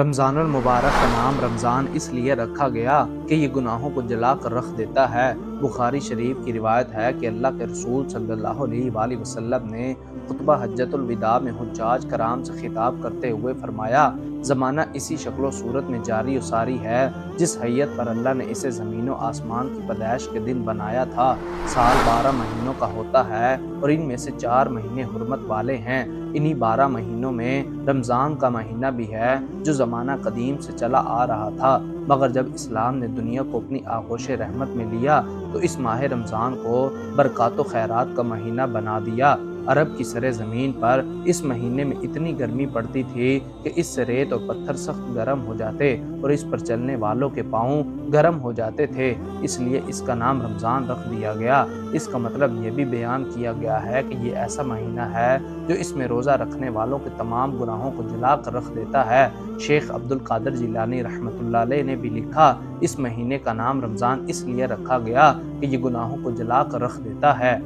رمضان المبارک کا نام رمضان اس لیے رکھا گیا کہ یہ گناہوں کو جلا کر رکھ دیتا ہے۔ بخاری شریف کی روایت ہے کہ اللہ کے رسول صلی اللہ علیہ وآلہ وسلم نے خطبہ حجۃ الوداع میں حجاج کرام سے خطاب کرتے ہوئے فرمایا، زمانہ اسی شکل و صورت میں جاری و ساری ہے جس حیت پر اللہ نے اسے زمین و آسمان کی پیدائش کے دن بنایا تھا۔ سال 12 مہینوں کا ہوتا ہے اور ان میں سے 4 مہینے حرمت والے ہیں۔ انہی 12 مہینوں میں رمضان کا مہینہ بھی ہے جو زمانہ قدیم سے چلا آ رہا تھا، مگر جب اسلام نے دنیا کو اپنی آغوش رحمت میں لیا تو اس ماہ رمضان کو برکات و خیرات کا مہینہ بنا دیا۔ عرب کی سر زمین پر اس مہینے میں اتنی گرمی پڑتی تھی کہ اس سے ریت اور پتھر سخت گرم ہو جاتے اور اس پر چلنے والوں کے پاؤں گرم ہو جاتے تھے، اس لیے اس کا نام رمضان رکھ دیا گیا۔ اس کا مطلب یہ بھی بیان کیا گیا ہے کہ یہ ایسا مہینہ ہے جو اس میں روزہ رکھنے والوں کے تمام گناہوں کو جلا کر رکھ دیتا ہے۔ شیخ عبد القادر جیلانی رحمۃ اللہ علیہ نے بھی لکھا، اس مہینے کا نام رمضان اس لیے رکھا گیا کہ یہ گناہوں کو جلا کر رکھ دیتا ہے۔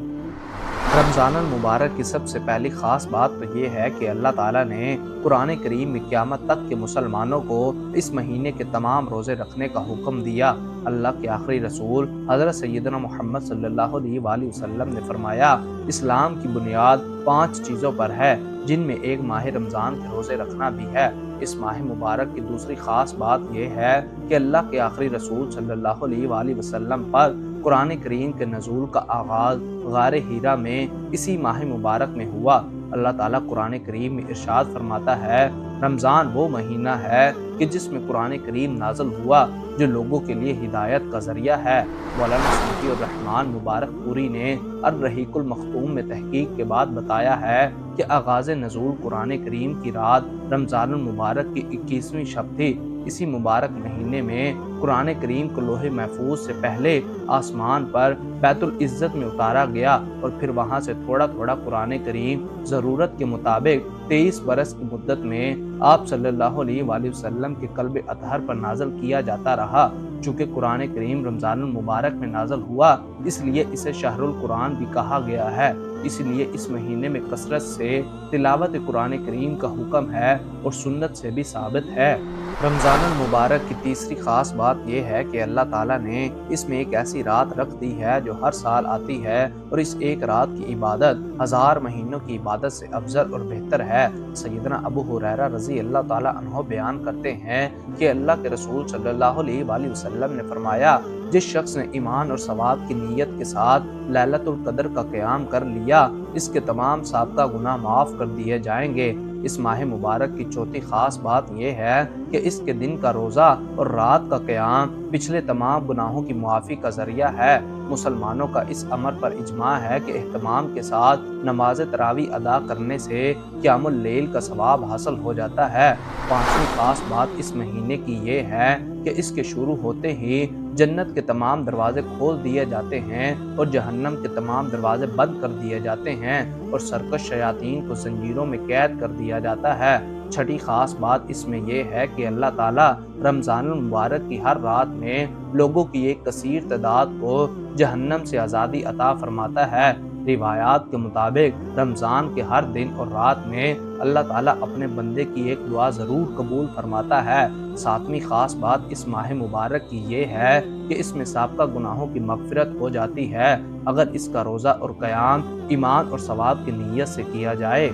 رمضان المبارک کی سب سے پہلی خاص بات تو یہ ہے کہ اللہ تعالیٰ نے قرآن کریم میں قیامت تک کے مسلمانوں کو اس مہینے کے تمام روزے رکھنے کا حکم دیا۔ اللہ کے آخری رسول حضرت سیدنا محمد صلی اللہ علیہ وآلہ وسلم نے فرمایا، اسلام کی بنیاد 5 چیزوں پر ہے جن میں ایک ماہ رمضان کے روزے رکھنا بھی ہے۔ اس ماہ مبارک کی دوسری خاص بات یہ ہے کہ اللہ کے آخری رسول صلی اللہ علیہ وآلہ وسلم پر قرآن کریم کے نزول کا آغاز غار ہیرا میں اسی ماہ مبارک میں ہوا۔ اللہ تعالیٰ قرآن کریم میں ارشاد فرماتا ہے، رمضان وہ مہینہ ہے کہ جس میں قرآن کریم نازل ہوا جو لوگوں کے لیے ہدایت کا ذریعہ ہے۔ مولانا صفی الرحمن مبارک پوری نے الرحیق المختوم میں تحقیق کے بعد بتایا ہے کہ آغاز نزول قرآن کریم کی رات رمضان المبارک کی 21ویں شب تھی۔ اسی مبارک مہینے میں قرآن کریم کو لوح محفوظ سے پہلے آسمان پر بیت العزت میں اتارا گیا اور پھر وہاں سے تھوڑا تھوڑا قرآن کریم ضرورت کے مطابق 23 برس کی مدت میں آپ صلی اللہ علیہ وآلہ وسلم کے قلب اطہر پر نازل کیا جاتا رہا۔ چونکہ قرآن کریم رمضان المبارک میں نازل ہوا اس لیے اسے شہر القرآن بھی کہا گیا ہے، اس لیے اس مہینے میں کثرت سے تلاوت قرآن کریم کا حکم ہے اور سنت سے بھی ثابت ہے۔ رمضان المبارک کی تیسری خاص بات یہ ہے کہ اللہ تعالیٰ نے اس میں ایک ایسی رات رکھ دی ہے جو ہر سال آتی ہے اور اس ایک رات کی عبادت 1000 مہینوں کی عبادت سے افضل اور بہتر ہے۔ سیدنا ابو ہریرہ رضی اللہ تعالیٰ عنہ بیان کرتے ہیں کہ اللہ کے رسول صلی اللہ علیہ وآلہ وسلم نے فرمایا، جس شخص نے ایمان اور ثواب کی نیت کے ساتھ لیلۃ القدر کا قیام کر لیا اس کے تمام سابقہ گناہ معاف کر دیے جائیں گے۔ اس ماہ مبارک کی چوتھی خاص بات یہ ہے کہ اس کے دن کا روزہ اور رات کا قیام پچھلے تمام گناہوں کی معافی کا ذریعہ ہے۔ مسلمانوں کا اس امر پر اجماع ہے کہ اہتمام کے ساتھ نماز تراویح ادا کرنے سے قیام اللیل کا ثواب حاصل ہو جاتا ہے۔ 5ویں خاص بات اس مہینے کی یہ ہے کہ اس کے شروع ہوتے ہی جنت کے تمام دروازے کھول دیے جاتے ہیں اور جہنم کے تمام دروازے بند کر دیے جاتے ہیں اور سرکش شیاطین کو زنجیروں میں قید کر دیا جاتا ہے۔ 6ٹھی خاص بات اس میں یہ ہے کہ اللہ تعالیٰ رمضان المبارک کی ہر رات میں لوگوں کی ایک کثیر تعداد کو جہنم سے آزادی عطا فرماتا ہے۔ روایات کے مطابق رمضان کے ہر دن اور رات میں اللہ تعالیٰ اپنے بندے کی ایک دعا ضرور قبول فرماتا ہے۔ 7ویں خاص بات اس ماہ مبارک کی یہ ہے کہ اس میں سابقہ گناہوں کی مغفرت ہو جاتی ہے اگر اس کا روزہ اور قیام ایمان اور ثواب کی نیت سے کیا جائے۔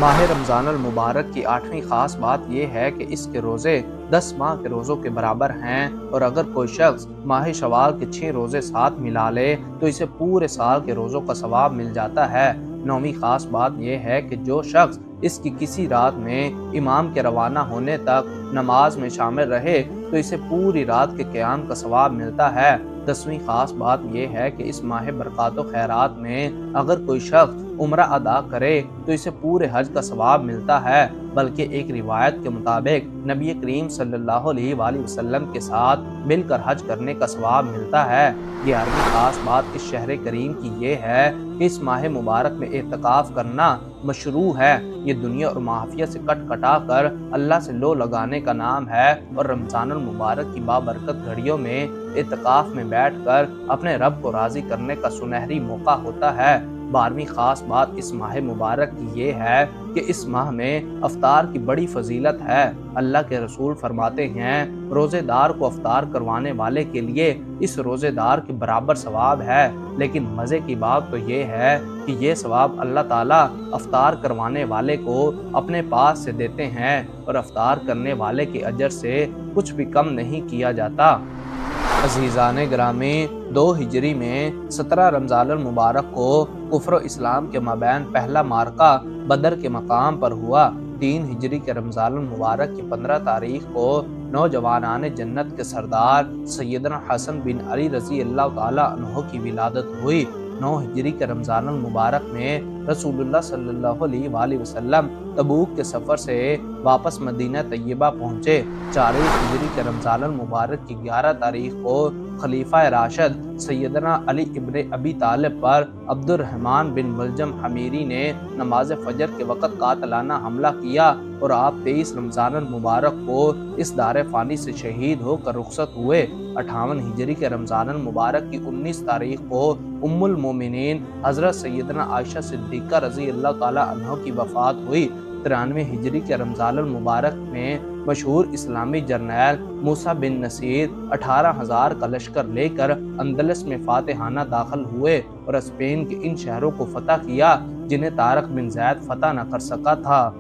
ماہ رمضان المبارک کی 8ویں خاص بات یہ ہے کہ اس کے روزے 10 ماہ کے روزوں کے برابر ہیں اور اگر کوئی شخص ماہ شوال کے 6 روزے ساتھ ملا لے تو اسے پورے سال کے روزوں کا ثواب مل جاتا ہے۔ 9ویں خاص بات یہ ہے کہ جو شخص اس کی کسی رات میں امام کے روانہ ہونے تک نماز میں شامل رہے تو اسے پوری رات کے قیام کا ثواب ملتا ہے۔ 10ویں خاص بات یہ ہے کہ اس ماہ برکات و خیرات میں اگر کوئی شخص عمرہ ادا کرے تو اسے پورے حج کا ثواب ملتا ہے، بلکہ ایک روایت کے مطابق نبی کریم صلی اللہ علیہ وآلہ وسلم کے ساتھ مل کر حج کرنے کا ثواب ملتا ہے۔ 11ویں خاص بات اس شہر کریم کی یہ ہے کہ اس ماہ مبارک میں اعتکاف کرنا مشروع ہے۔ یہ دنیا اور معافیہ سے کٹ کٹا کر اللہ سے لو لگانے کا نام ہے اور رمضان المبارک کی بابرکت گھڑیوں میں اعتکاف میں بیٹھ کر اپنے رب کو راضی کرنے کا سنہری موقع ہوتا ہے۔ 12ویں خاص بات اس ماہ مبارک کی یہ ہے کہ اس ماہ میں افطار کی بڑی فضیلت ہے۔ اللہ کے رسول فرماتے ہیں روزے دار کو افطار کروانے والے کے لیے اس روزے دار کے برابر ثواب ہے، لیکن مزے کی بات تو یہ ہے کہ یہ ثواب اللہ تعالیٰ افطار کروانے والے کو اپنے پاس سے دیتے ہیں اور افطار کرنے والے کے اجر سے کچھ بھی کم نہیں کیا جاتا۔ عزیزان گرامی، 2 ہجری میں 17 رمضان المبارک کو کفر و اسلام کے مابین پہلا معرکہ بدر کے مقام پر ہوا۔ 3 ہجری کے رمضان المبارک کی 15 تاریخ کو نوجوانان جنت کے سردار سیدنا حسن بن علی رضی اللہ تعالی عنہ کی ولادت ہوئی۔ 9 ہجری کے رمضان المبارک میں رسول اللہ صلی اللہ علیہ وآلہ وسلم تبوک کے سفر سے واپس مدینہ طیبہ پہنچے۔ 4 ہجری کے رمضان المبارک کی 11 تاریخ کو خلیفہ راشد سیدنا علی ابن ابی طالب پر عبد الرحمن بن ملجم حمیری نے نماز فجر کے وقت قاتلانہ حملہ کیا اور آپ 23 رمضان المبارک کو اس دار فانی سے شہید ہو کر رخصت ہوئے۔ 58 ہجری کے رمضان المبارک کی 19 تاریخ کو ام المومنین حضرت سیدنا عائشہ صدیقہ رضی اللہ تعالی عنہ کی وفات ہوئی۔ 93 ہجری کے رمضان المبارک میں مشہور اسلامی جرنیل موسیٰ بن نصیر 18,000 کا لشکر لے کر اندلس میں فاتحانہ داخل ہوئے اور اسپین کے ان شہروں کو فتح کیا جنہیں طارق بن زید فتح نہ کر سکا تھا۔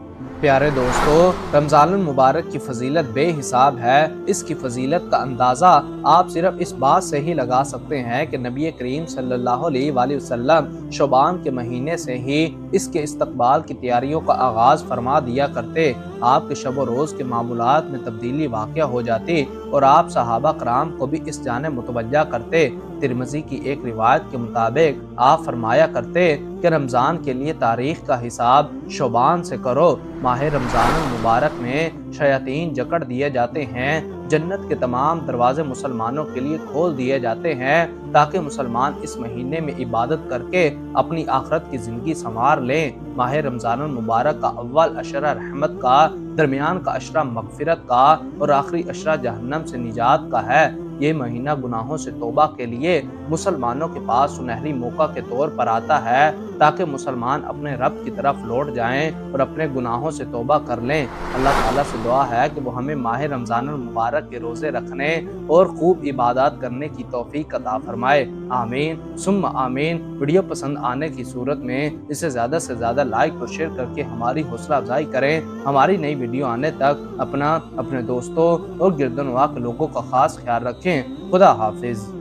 پیارے دوستو، رمضان المبارک کی فضیلت بے حساب ہے۔ اس کی فضیلت کا اندازہ آپ صرف اس بات سے ہی لگا سکتے ہیں کہ نبی کریم صلی اللہ علیہ وآلہ وسلم شعبان کے مہینے سے ہی اس کے استقبال کی تیاریوں کا آغاز فرما دیا کرتے۔ آپ کے شب و روز کے معمولات میں تبدیلی واقع ہو جاتی اور آپ صحابہ کرام کو بھی اس جانب متوجہ کرتے۔ ترمذی کی ایک روایت کے مطابق آپ فرمایا کرتے کہ رمضان کے لیے تاریخ کا حساب شعبان سے کرو۔ ماہ رمضان المبارک میں شیاطین جکڑ دیے جاتے ہیں، جنت کے تمام دروازے مسلمانوں کے لیے کھول دیے جاتے ہیں تاکہ مسلمان اس مہینے میں عبادت کر کے اپنی آخرت کی زندگی سنوار لیں۔ ماہ رمضان المبارک کا اول عشرہ رحمت کا، درمیان کا عشرہ مغفرت کا اور آخری عشرہ جہنم سے نجات کا ہے۔ یہ مہینہ گناہوں سے توبہ کے لیے مسلمانوں کے پاس سنہری موقع کے طور پر آتا ہے تاکہ مسلمان اپنے رب کی طرف لوٹ جائیں اور اپنے گناہوں سے توبہ کر لیں۔ اللہ تعالیٰ سے دعا ہے کہ وہ ہمیں ماہ رمضان المبارک کے روزے رکھنے اور خوب عبادات کرنے کی توفیق عطا فرمائے۔ آمین ثم آمین۔ ویڈیو پسند آنے کی صورت میں اسے زیادہ سے زیادہ لائک اور شیئر کر کے ہماری حوصلہ افزائی کریں۔ ہماری نئی ویڈیو آنے تک اپنے دوستوں اور گرد و نواح کے لوگوں کا خاص خیال رکھیں۔ خدا حافظ۔